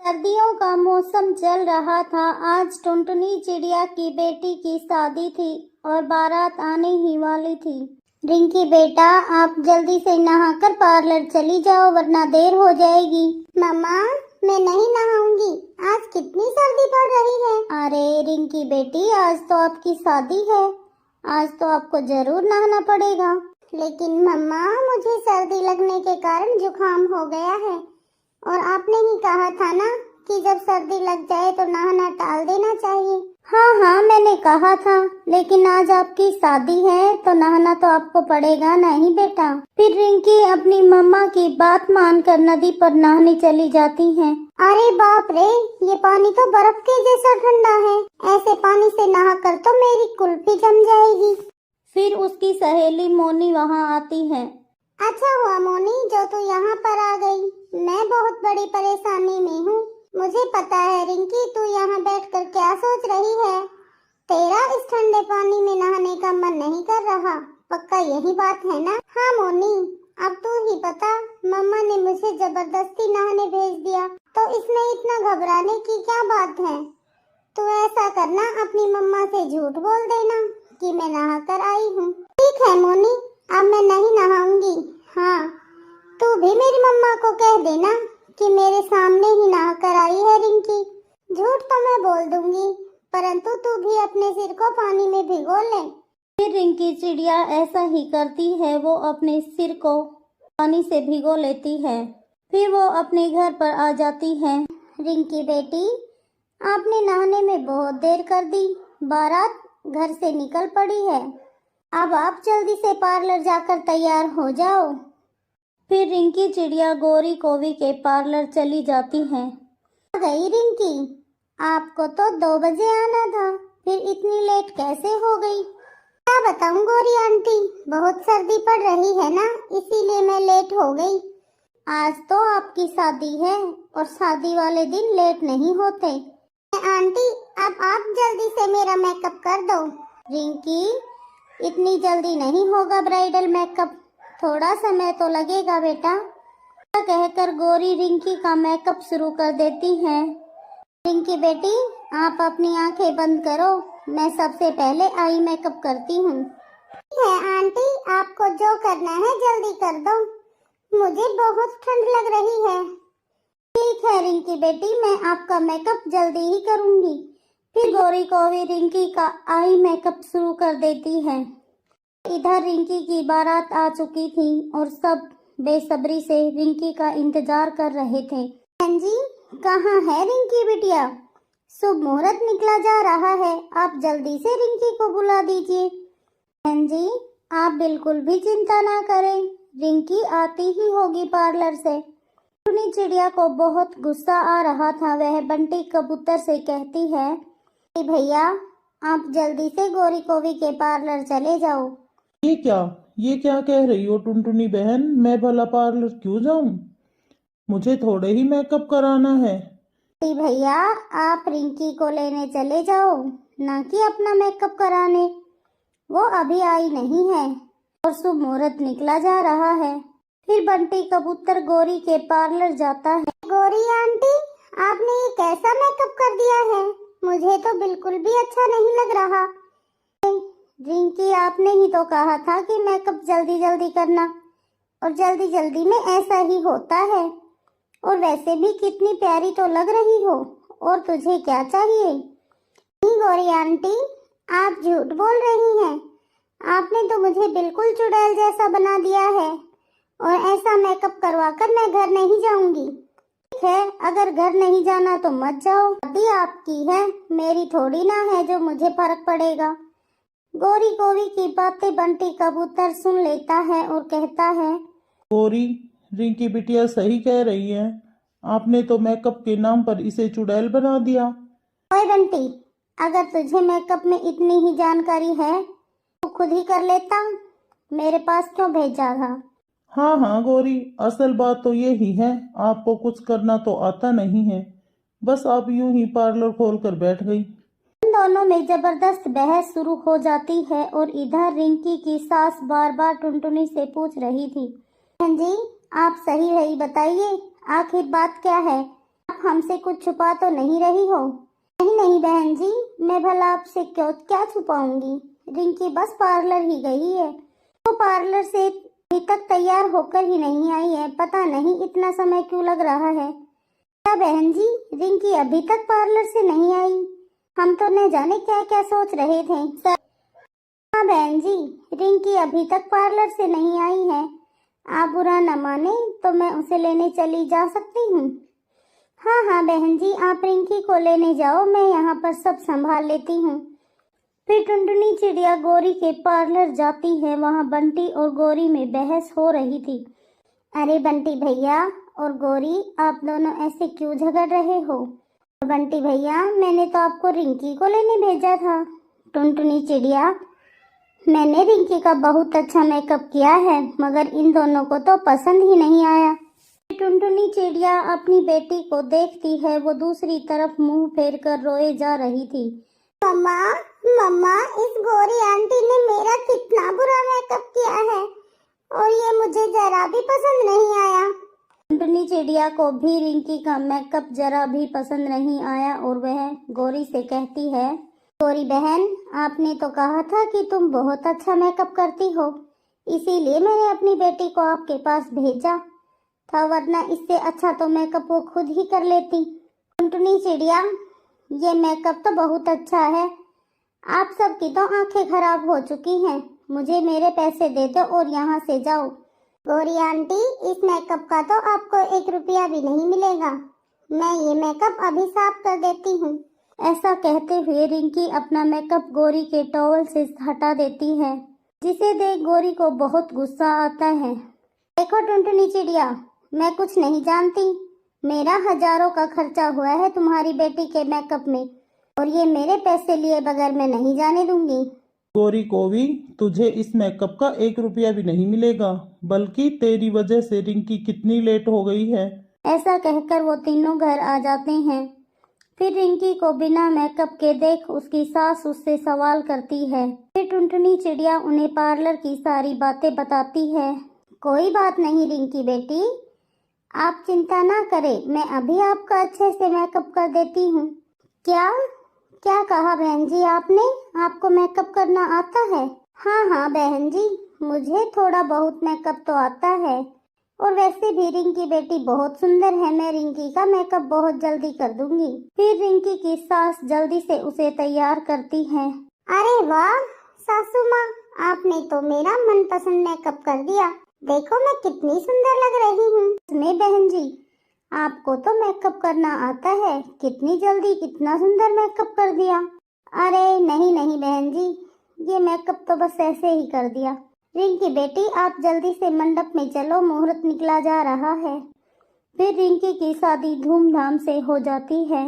सर्दियों का मौसम चल रहा था। आज टुनटुनी चिड़िया की बेटी की शादी थी और बारात आने ही वाली थी। रिंकी बेटा, आप जल्दी से नहाकर पार्लर चली जाओ वरना देर हो जाएगी। मम्मा, मैं नहीं नहाऊंगी, आज कितनी सर्दी पड़ रही है। अरे रिंकी बेटी, आज तो आपकी शादी है, आज तो आपको जरूर नहाना पड़ेगा। लेकिन मम्मा, मुझे सर्दी लगने के कारण जुकाम हो गया है और आपने ही कहा था ना कि जब सर्दी लग जाए तो नहाना टाल देना चाहिए। हाँ, मैंने कहा था, लेकिन आज आपकी शादी है तो नहाना तो आपको पड़ेगा नहीं बेटा। फिर रिंकी अपनी मम्मा की बात मानकर नदी पर नहाने चली जाती हैं। अरे बाप रे, ये पानी तो बर्फ के जैसा ठंडा है। ऐसे पानी से नहाकर तो मेरी कुल्फी जम जाएगी। फिर उसकी सहेली मोनी वहाँ आती है। अच्छा हुआ मोनी जो तू यहाँ पर आ गई, मैं बहुत बड़ी परेशानी में हूँ। मुझे पता है रिंकी, तू यहाँ बैठकर क्या सोच रही है। तेरा इस ठंडे पानी में नहाने का मन नहीं कर रहा, पक्का यही बात है ना। हाँ मोनी, अब तू ही बता, मम्मा ने मुझे जबरदस्ती नहाने भेज दिया तो इसमें इतना घबराने की क्या बात है। तू ऐसा करना, अपनी मम्मा से झूठ बोल देना कि मैं नहा कर आई हूँ। ठीक है मोनी, अब मैं नहीं नहाऊंगी। हाँ, तू भी मेरी मम्मा को कह देना कि मेरे सामने ही नहा कर आई है रिंकी। झूठ तो मैं बोल दूंगी, परंतु तू भी अपने सिर को पानी में भिगो ले। फिर रिंकी चिड़िया ऐसा ही करती है, वो अपने सिर को पानी से भिगो लेती है। फिर वो अपने घर पर आ जाती है। रिंकी बेटी, आपने नहाने में बहुत देर कर दी, बारात घर से निकल पड़ी है। अब आप जल्दी से पार्लर जाकर तैयार हो जाओ। फिर रिंकी चिड़िया गोरी कोवी के पार्लर चली जाती है। आ गई रिंकी, आपको तो 2 बजे आना था, फिर इतनी लेट कैसे हो गई। क्या बताऊं गोरी आंटी, बहुत सर्दी पड़ रही है ना, इसीलिए मैं लेट हो गई। आज तो आपकी शादी है और शादी वाले दिन लेट नहीं होते। आंटी, अब आप जल्दी से मेरा मेकअप कर दो। रिंकी, इतनी जल्दी नहीं होगा ब्राइडल मेकअप, थोड़ा समय तो लगेगा बेटा। कहकर गोरी रिंकी का मेकअप शुरू कर देती है। रिंकी बेटी, आप अपनी आंखें बंद करो, मैं सबसे पहले आई मेकअप करती हूँ। ठीक है आंटी, आपको जो करना है जल्दी कर दो, मुझे बहुत ठंड लग रही है। ठीक है रिंकी बेटी, मैं आपका मेकअप जल्दी ही करूँगी। फिर गोरी कोवी रिंकी का आई मेकअप शुरू कर देती है। इधर रिंकी की बारात आ चुकी थी और सब बेसब्री से रिंकी का इंतजार कर रहे थे। बहन जी, कहाँ है रिंकी बिटिया? शुभ मुहूर्त निकला जा रहा है, आप जल्दी से रिंकी को बुला दीजिए। बहन जी, आप बिल्कुल भी चिंता ना करें, रिंकी आती ही होगी पार्लर से। टुनी चिड़िया को बहुत गुस्सा आ रहा था। वह बंटी कबूतर से कहती है कि भैया, आप जल्दी से गोरी कोवी के पार्लर चले जाओ। ये क्या कह रही हो टुनटुनी बहन, मैं भला पार्लर क्यों जाऊं? मुझे थोड़े ही मेकअप कराना है। भैया, आप रिंकी को लेने चले जाओ, ना कि अपना मेकअप कराने। वो अभी आई नहीं है और शुभ मुहूर्त निकला जा रहा है। फिर बंटी कबूतर गोरी के पार्लर जाता है। गोरी आंटी, आपने ये कैसा मेकअप कर दिया है? मुझे तो बिल्कुल भी अच्छा नहीं लग रहा। रिंकी, आपने ही तो कहा था कि मेकअप जल्दी जल्दी करना, और जल्दी जल्दी में ऐसा ही होता है। और वैसे भी कितनी प्यारी तो लग रही हो, और तुझे क्या चाहिए? नहीं गौरी आंटी, आप झूठ बोल रही हैं। आपने तो मुझे बिल्कुल चुड़ैल जैसा बना दिया है, और ऐसा मेकअप करवाकर मैं घर नहीं जाऊंगी। ठीक है, अगर घर नहीं जाना तो मत जाओ, शादी आपकी है, मेरी थोड़ी ना है जो मुझे फर्क पड़ेगा। गोरी कोवी की बातें बंटी कबूतर सुन लेता है और कहता है, गोरी, रिंकी बिटिया सही कह रही है, आपने तो मेकअप के नाम पर इसे चुड़ैल बना दिया। ओए बंटी, अगर तुझे मेकअप में इतनी ही जानकारी है तो खुद ही कर लेता, मेरे पास क्यों भेजा था? हाँ गोरी, असल बात तो यही है, आपको कुछ करना तो आता नहीं है, बस आप यूं ही पार्लर खोलकर बैठ गई। उन दोनों में जबरदस्त बहस शुरू हो जाती है और इधर रिंकी की सास बार बार टुनटुनी से पूछ रही थी, बहन जी, आप सही बताइए, आखिर बात क्या है? आप हमसे कुछ छुपा तो नहीं रही हो? नहीं नहीं बहन जी, मैं भला आपसे क्यों क्या छुपाऊंगी। रिंकी बस पार्लर ही गई है। वो पार्लर से अभी तक तैयार होकर ही नहीं आई है। पता नहीं इतना समय क्यों लग रहा है। क्या बहन जी, रिंकी अभी तक पार्लर से नहीं आई? हम तो न जाने क्या क्या सोच रहे थे। हाँ बहन जी, रिंकी अभी तक पार्लर से नहीं आई है। आप बुरा न माने तो मैं उसे लेने चली जा सकती हूँ। हाँ हाँ बहन जी, आप रिंकी को लेने जाओ, मैं यहाँ पर सब संभाल लेती हूँ। फिर टुनटुनी चिड़िया गौरी के पार्लर जाती है। वहाँ बंटी और गौरी में बहस हो रही थी। अरे बंटी भैया और गौरी, आप दोनों ऐसे क्यों झगड़ रहे हो? बंटी भैया, मैंने तो आपको रिंकी को लेने भेजा था। टुनटुनी चिड़िया, मैंने रिंकी का बहुत अच्छा मेकअप किया है, मगर इन दोनों को तो पसंद ही नहीं आया। टुनटुनी चिड़िया अपनी बेटी को देखती है। वो दूसरी तरफ मुंह फेर कर रोए जा रही थी। मम्मा मम्मा, इस गौरी आंटी ने मेरा कितना बुरा मेकअप किया है और ये मुझे जरा भी पसंद नहीं आया। टुनटुनी चिड़िया को भी रिंकी का मेकअप जरा भी पसंद नहीं आया और वह गौरी से कहती है, गौरी बहन, आपने तो कहा था कि तुम बहुत अच्छा मेकअप करती हो, इसीलिए मैंने अपनी बेटी को आपके पास भेजा था, वरना इससे अच्छा तो मेकअप वो खुद ही कर लेती। टुनटुनी चिड़िया, ये मेकअप तो बहुत अच्छा है। आप सबकी तो आंखें खराब हो चुकी हैं। मुझे मेरे पैसे दे दो और यहाँ से जाओ। गौरी आंटी, इस मेकअप का तो आपको 1 रुपया भी नहीं मिलेगा। मैं ये मेकअप अभी साफ कर देती हूँ। ऐसा कहते हुए रिंकी अपना मेकअप गौरी के टॉवल से हटा देती है, जिसे देख गौरी को बहुत गुस्सा आता है। देखो टुनटुनी चिड़िया, मैं कुछ नहीं जानती। मेरा हजारों का खर्चा हुआ है तुम्हारी बेटी के मेकअप में और ये मेरे पैसे लिए बगैर मैं नहीं जाने दूंगी। गौरी कोवी, तुझे इस मेकअप का 1 रुपया भी नहीं मिलेगा, बल्कि तेरी वजह से रिंकी कितनी लेट हो गई है। ऐसा कहकर वो तीनों घर आ जाते हैं। फिर रिंकी को बिना मेकअप के देख उसकी सास उससे सवाल करती है। फिर टुनटुनी चिड़िया उन्हें पार्लर की सारी बातें बताती है। कोई बात नहीं रिंकी बेटी, आप चिंता ना करें, मैं अभी आपका अच्छे से मेकअप कर देती हूँ। क्या क्या कहा बहन जी आपने? आपको मेकअप करना आता है? हाँ हाँ बहन जी, मुझे थोड़ा बहुत मेकअप तो आता है और वैसे भी रिंकी बेटी बहुत सुंदर है। मैं रिंकी का मेकअप बहुत जल्दी कर दूंगी। फिर रिंकी की सास जल्दी से उसे तैयार करती है। अरे वाह सासू माँ, आपने तो मेरा मनपसंद मेकअप कर दिया। देखो मैं कितनी सुंदर लग रही हूँ। इसमें बहन जी, आपको तो मेकअप करना आता है, कितनी जल्दी कितना सुंदर मेकअप कर दिया। अरे नहीं नहीं बहन जी, ये मेकअप तो बस ऐसे ही कर दिया। रिंकी बेटी, आप जल्दी से मंडप में चलो, मुहूर्त निकला जा रहा है। फिर रिंकी की शादी धूमधाम से हो जाती है।